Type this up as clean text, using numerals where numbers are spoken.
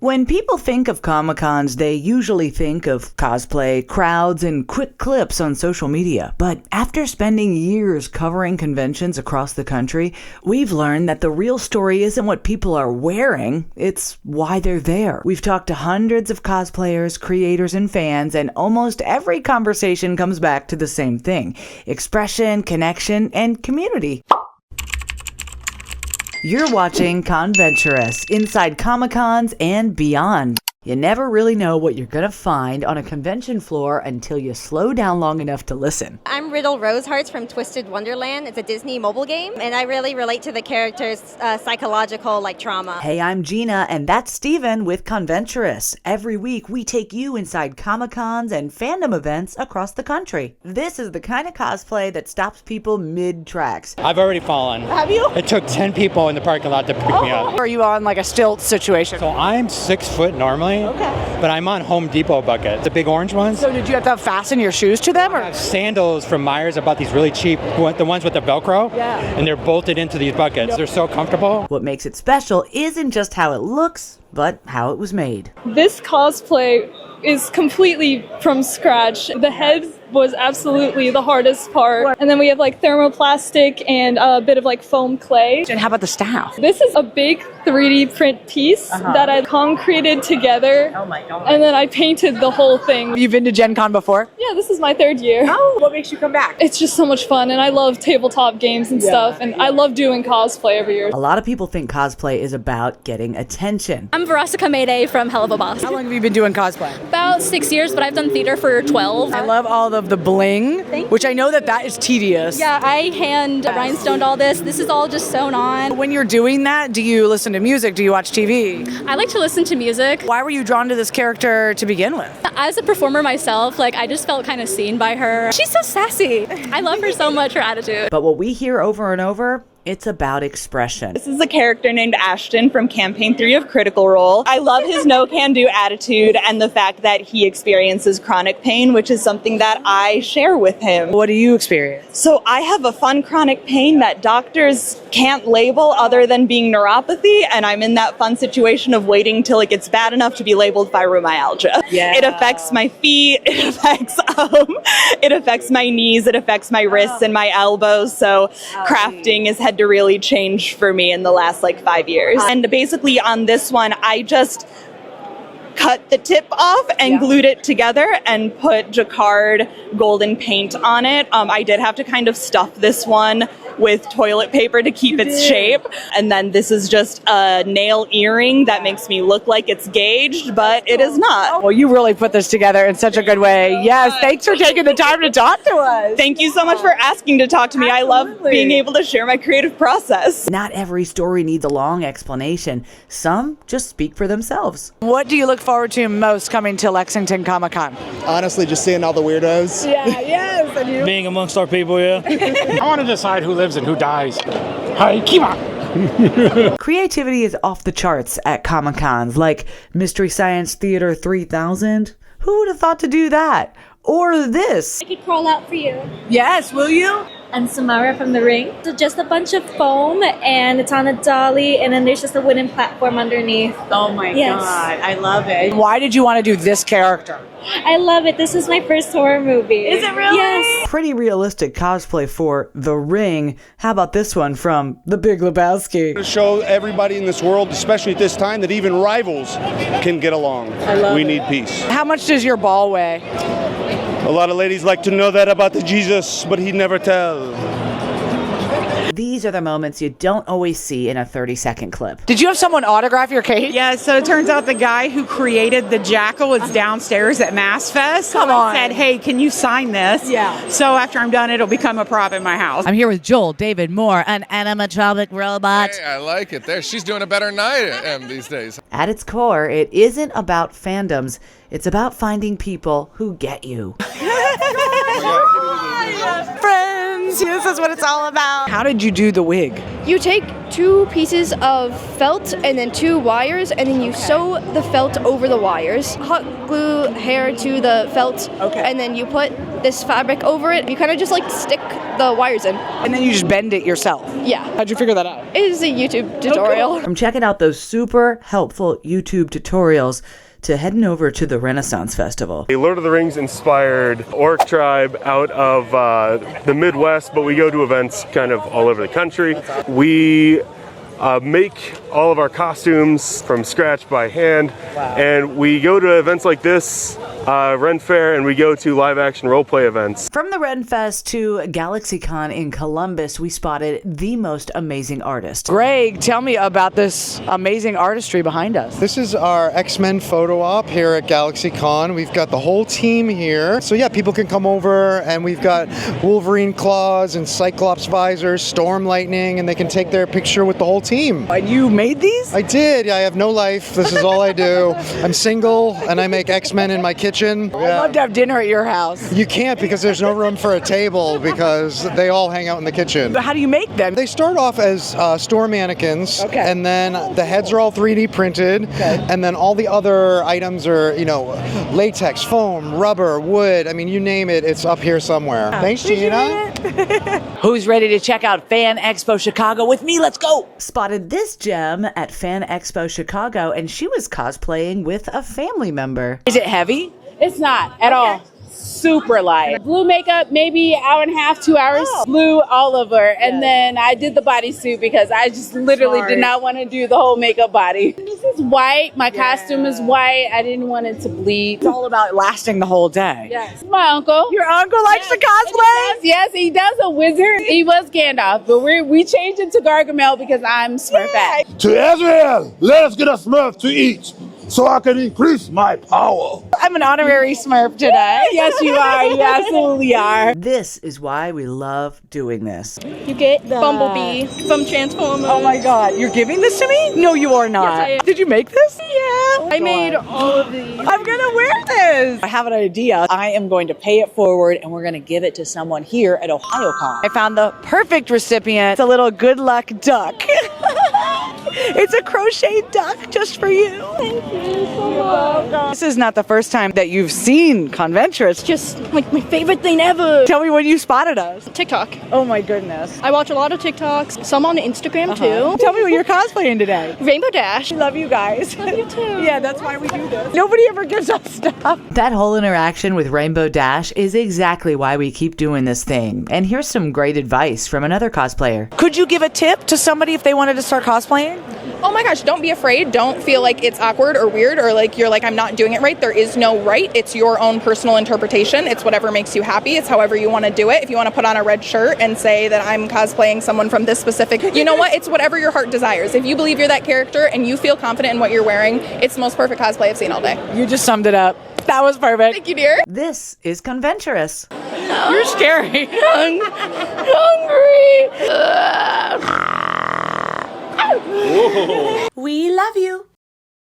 When people think of Comic-Cons, they usually think of cosplay, crowds, and quick clips on social media. But after spending years covering conventions across the country, we've learned that the real story isn't what people are wearing, it's why they're there. We've talked to hundreds of cosplayers, creators, and fans, and almost every conversation comes back to the same thing: expression, connection, and community. You're watching Conventurous, inside Comic-Cons and beyond. You never really know what you're gonna find on a convention floor until you slow down long enough to listen. I'm Riddle Rosehearts from Twisted Wonderland. It's a Disney mobile game, and I really relate to the characters' psychological trauma. Hey, I'm Gina, and that's Steven with Conventurous. Every week, we take you inside Comic-Cons and fandom events across the country. This is the kind of cosplay that stops people mid-tracks. I've already fallen. Have you? It took 10 people in the parking lot to pick me up. Are you on a stilt situation? So I'm 6 foot normally, but I'm on Home Depot bucket, the big orange ones. So did you have to fasten your shoes to them? I have sandals from Myers. I bought these really cheap, the ones with the Velcro, and they're bolted into these buckets. They're so comfortable. What makes it special isn't just how it looks, but how it was made. This cosplay is completely from scratch. The head was absolutely the hardest part. And then we have thermoplastic and a bit of foam clay. And how about the staff? This is a big 3D print piece that I concreted together. Oh my God. And then I painted the whole thing. You've been to Gen Con before? Yeah, this is my 3rd year. Oh, what makes you come back? It's just so much fun, and I love tabletop games and stuff, and I love doing cosplay every year. A lot of people think cosplay is about getting attention. I'm Veronica Mayday from Hell of a Boss. How long have you been doing cosplay? About 6 years, but I've done theater for 12. I love all of the bling, which I know that is tedious. Yeah, I hand rhinestoned all this. This is all just sewn on. When you're doing that, do you listen to music? Do you watch TV? I like to listen to music. Why were you drawn to this character to begin with? As a performer myself, I just felt kind of seen by her. She's so sassy. I love her so much, her attitude. But what we hear over and over, it's about expression. This is a character named Ashton from Campaign 3 of Critical Role. I love his no-can-do attitude and the fact that he experiences chronic pain, which is something that I share with him. What do you experience? So I have a fun chronic pain that doctors can't label other than being neuropathy, and I'm in that fun situation of waiting till it gets bad enough to be labeled fibromyalgia. Yeah. It affects my feet, it affects my knees, it affects my wrists and my elbows, so crafting has had to really change for me in the last 5 years. And basically on this one, I just cut the tip off and glued it together and put jacquard golden paint on it. I did have to kind of stuff this one with toilet paper to keep its shape. And then this is just a nail earring that makes me look like it's gauged, but it is not. Well, you really put this together in such a good way. Yes, thanks for taking the time to talk to us. Thank you so much for asking to talk to me. I love being able to share my creative process. Not every story needs a long explanation. Some just speak for themselves. What do you look forward to most coming to Lexington Comic-Con? Honestly, just seeing all the weirdos. Yeah, yes. And you? Being amongst our people, yeah. I want to decide who lives and who dies. Hi, keep on. Creativity is off the charts at Comic-Cons, like Mystery Science Theater 3000. Who would have thought to do that? Or this. I could crawl out for you. Yes, will you? And Samara from The Ring. So just a bunch of foam, and it's on a dolly, and then there's just a wooden platform underneath. Oh my Yes. God, I love it. Why did you want to do this character? I love it. This is my first horror movie. Is it really? Yes. Pretty realistic cosplay for The Ring. How about this one from The Big Lebowski? To show everybody in this world, especially at this time, that even rivals can get along. We need peace. How much does your ball weigh? A lot of ladies like to know that about the Jesus, but he'd never tell. These are the moments you don't always see in a 30-second clip. Did you have someone autograph your cake? Yeah, so it turns out the guy who created the jackal is downstairs at MassFest. Come on. I said, hey, can you sign this? Yeah. So after I'm done, it'll become a prop in my house. I'm here with Joel David Moore, an animatronic robot. Hey, I like it. There, she's doing a better than I am these days. At its core, it isn't about fandoms. It's about finding people who get you. Friends. friends. This is what it's all about. How did you do the wig? You take 2 pieces of felt and then 2 wires, and then you sew the felt over the wires. Hot glue hair to the felt, and then you put this fabric over it. You kind of just like stick the wires in. And then you just bend it yourself? Yeah. How'd you figure that out? It is a YouTube tutorial. From checking out those super helpful YouTube tutorials to heading over to the Renaissance Festival. The Lord of the Rings inspired orc tribe out of the Midwest, but we go to events kind of all over the country. We make all of our costumes from scratch by hand, and we go to events like this, Ren Fair, and we go to live action roleplay events. From the Ren Fest to GalaxyCon in Columbus, we spotted the most amazing artist. Greg, tell me about this amazing artistry behind us. This is our X-Men photo op here at GalaxyCon. We've got the whole team here. So yeah, people can come over, and we've got Wolverine claws and Cyclops visors, Storm Lightning, and they can take their picture with the whole team. And you made these? I did. Yeah, I have no life. This is all I do. I'm single, and I make X-Men in my kitchen. I'd love to have dinner at your house. You can't, because there's no room for a table, because they all hang out in the kitchen. But how do you make them? They start off as store mannequins, and then the heads are all 3D printed, and then all the other items are, latex, foam, rubber, wood. I mean, you name it, it's up here somewhere. Thanks, Gina. Who's ready to check out Fan Expo Chicago with me? Let's go! Spotted this gem at Fan Expo Chicago, and she was cosplaying with a family member. Is it heavy? It's not at all. Super light. Blue makeup, maybe an hour and a half, 2 hours. Blue all over. And then I did the bodysuit because I just literally did not want to do the whole makeup body. This is white. My costume is white. I didn't want it to bleed. It's all about lasting the whole day. Yes. My uncle. Your uncle likes to cosplay? Yes, he does a wizard. He was Gandalf, but we changed it to Gargamel because I'm Smurfette. To Israel, let us get a Smurf to eat, so I can increase my power. I'm an honorary Smurf today. Yes, you are. You absolutely are. This is why we love doing this. You get Bumblebee from Transformers. Oh my God, you're giving this to me? No, you are not. Yes, I am. Did you make this? Yeah. I made all of these. I'm gonna wear this. I have an idea. I am going to pay it forward, and we're gonna give it to someone here at OhioCon. I found the perfect recipient. It's a little good luck duck. It's a crocheted duck just for you. Thank you so much. This is not the first time that you've seen Conventurous. Just like my favorite thing ever. Tell me when you spotted us. TikTok. Oh my goodness. I watch a lot of TikToks, some on Instagram too. Tell me what you're cosplaying today. Rainbow Dash. I love you guys. Love you too. Yeah, that's why we do this. Nobody ever gives us stuff. That whole interaction with Rainbow Dash is exactly why we keep doing this thing. And here's some great advice from another cosplayer. Could you give a tip to somebody if they wanted to start cosplaying? Oh my gosh, don't be afraid. Don't feel like it's awkward or weird or like you're like, I'm not doing it right. There is no right. It's your own personal interpretation. It's whatever makes you happy. It's however you want to do it. If you want to put on a red shirt and say that I'm cosplaying someone from this specific, you know what? It's whatever your heart desires. If you believe you're that character and you feel confident in what you're wearing, it's the most perfect cosplay I've seen all day. You just summed it up. That was perfect. Thank you, dear. This is Conventurous. You're scary. Hungry. We love you.